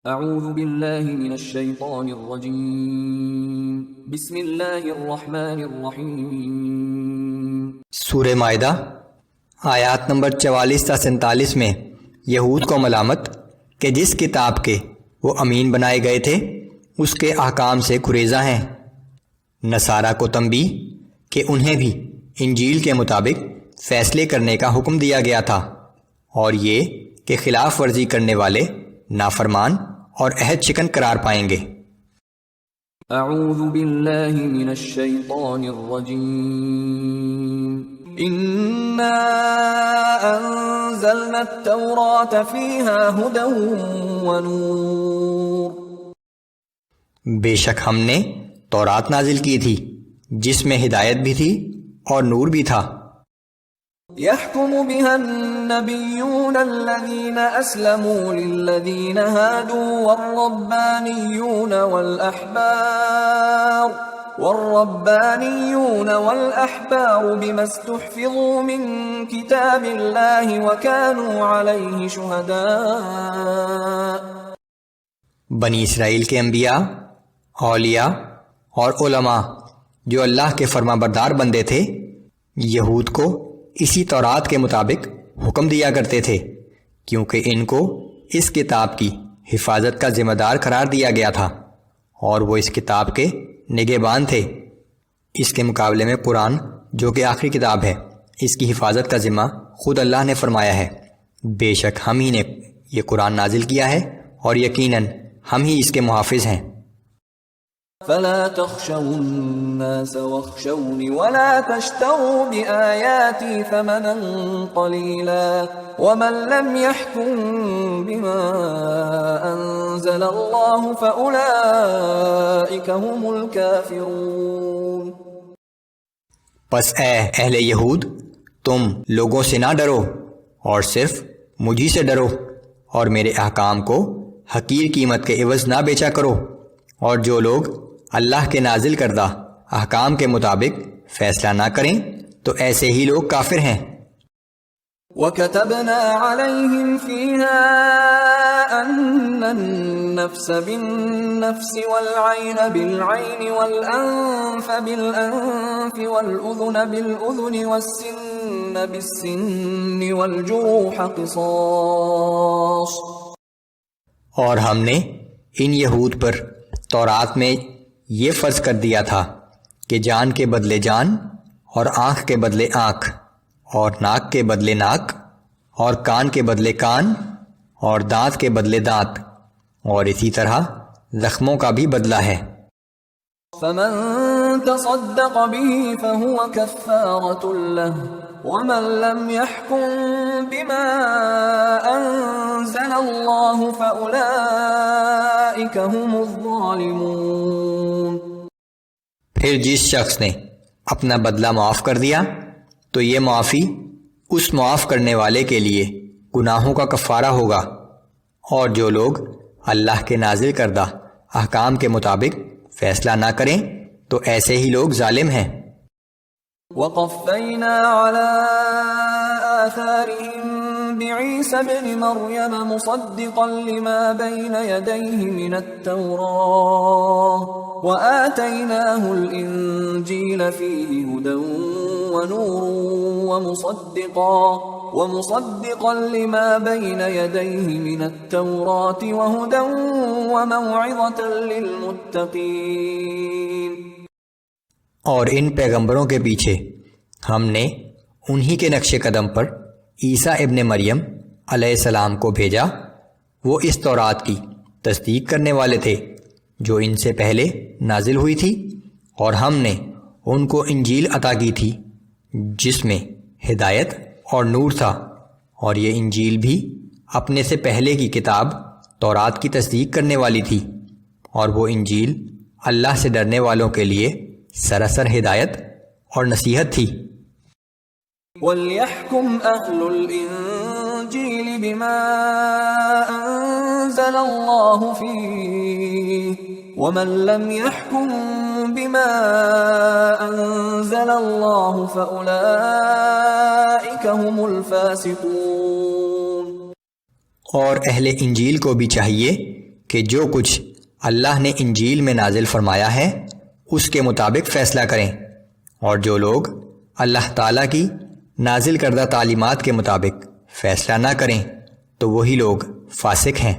اعوذ باللہ من الشیطان الرجیم بسم اللہ الرحمن الرحیم۔ سورہ مائدہ آیات نمبر 44 تا 47 میں یہود کو ملامت کہ جس کتاب کے وہ امین بنائے گئے تھے اس کے احکام سے گریزاں ہیں، نصارہ کو تنبیہ کہ انہیں بھی انجیل کے مطابق فیصلے کرنے کا حکم دیا گیا تھا، اور یہ کہ خلاف ورزی کرنے والے نافرمان اور عہد شکن قرار پائیں گے۔ اعوذ باللہ من الشیطان الرجیم۔ انا انزلنا التوراة فیہا ھدی ونور۔ بے شک ہم نے تورات نازل کی تھی جس میں ہدایت بھی تھی اور نور بھی تھا۔ يحكم بها النبيون الذين أسلموا للذين هادوا والربانيون والأحبار بما استحفظوا من كتاب الله وكانوا عليه شهداء۔ بنی اسرائیل کے انبیاء، اولیاء اور علماء جو اللہ کے فرما بردار بندے تھے، یہود کو اسی تورات کے مطابق حکم دیا کرتے تھے، کیونکہ ان کو اس کتاب کی حفاظت کا ذمہ دار قرار دیا گیا تھا اور وہ اس کتاب کے نگہبان تھے۔ اس کے مقابلے میں قرآن جو کہ آخری کتاب ہے، اس کی حفاظت کا ذمہ خود اللہ نے فرمایا ہے۔ بے شک ہم ہی نے یہ قرآن نازل کیا ہے اور یقیناً ہم ہی اس کے محافظ ہیں۔ فلا تخشوا الناس واخشوني ولا تشتروا بآياتي ثمنا قليلا ومن لم يحكم بما أنزل الله فأولئك هم الكافرون۔ پس اے اہل یہود، تم لوگوں سے نہ ڈرو اور صرف مجھی سے ڈرو، اور میرے احکام کو حقیر قیمت کے عوض نہ بیچا کرو، اور جو لوگ اللہ کے نازل کردہ احکام کے مطابق فیصلہ نہ کریں تو ایسے ہی لوگ کافر ہیں۔ وَكَتَبْنَا عَلَيْهِمْ فِيهَا أَنَّ النَّفْسَ بِالنَّفْسِ وَالْعَيْنَ بِالْعَيْنِ وَالْأَنفَ بِالْأَنفِ وَالْأُذُنَ بِالْأُذُنِ وَالسِّنَّ بِالسِّنِّ وَالْجُرُوحَ قِصَاصٌ۔ اور ہم نے ان یہود پر تورات میں یہ فرض کر دیا تھا کہ جان کے بدلے جان، اور آنکھ کے بدلے آنکھ، اور ناک کے بدلے ناک، اور کان کے بدلے کان، اور دانت کے بدلے دانت، اور اسی طرح زخموں کا بھی بدلہ ہے۔ فمن تصدق به فهو كفارة له ومن لم يحكم بما أنزل الله فأولئك هم الظالمون۔ پھر جس شخص نے اپنا بدلہ معاف کر دیا تو یہ معافی اس معاف کرنے والے کے لیے گناہوں کا کفارہ ہوگا، اور جو لوگ اللہ کے نازل کردہ احکام کے مطابق فیصلہ نہ کریں تو ایسے ہی لوگ ظالم ہیں۔ وَقَفَّيْنَا عَلَىٰ آثَارِهِم بِعِيسَى ابْنِ مَرْيَمَ مُصَدِّقًا لِمَا بَيْنَ يَدَيْهِ مِنَ التَّوْرَاةِ وَآتَيْنَاهُ الْإِنجِيلَ فِيهِ هُدًى وَنُورٌ وَمُصَدِّقًا لِمَا بَيْنَ يَدَيْهِ مِنَ التَّوْرَاةِ وَهُدًى وَمَوْعِظَةً لِلْمُتَّقِينَ۔ اور ان پیغمبروں کے پیچھے ہم نے انہی کے نقش قدم پر عیسیٰ ابن مریم علیہ السلام کو بھیجا۔ وہ اس تورات کی تصدیق کرنے والے تھے جو ان سے پہلے نازل ہوئی تھی، اور ہم نے ان کو انجیل عطا کی تھی جس میں ہدایت اور نور تھا، اور یہ انجیل بھی اپنے سے پہلے کی کتاب تورات کی تصدیق کرنے والی تھی، اور وہ انجیل اللہ سے ڈرنے والوں کے لیے سراسر ہدایت اور نصیحت تھی۔ وَلْيَحْكُمْ أَهْلُ الْإِنجِيلِ بِمَا أَنزَلَ اللَّهُ فِيهِ وَمَنْ لَمْ يَحْكُمْ بِمَا أَنزَلَ اللَّهُ فَأُولَئِكَ هُمُ الْفَاسِقُونَ۔ اور اہل انجیل کو بھی چاہیے کہ جو کچھ اللہ نے انجیل میں نازل فرمایا ہے اس کے مطابق فیصلہ کریں، اور جو لوگ اللہ تعالیٰ کی نازل کردہ تعلیمات کے مطابق فیصلہ نہ کریں تو وہی لوگ فاسق ہیں۔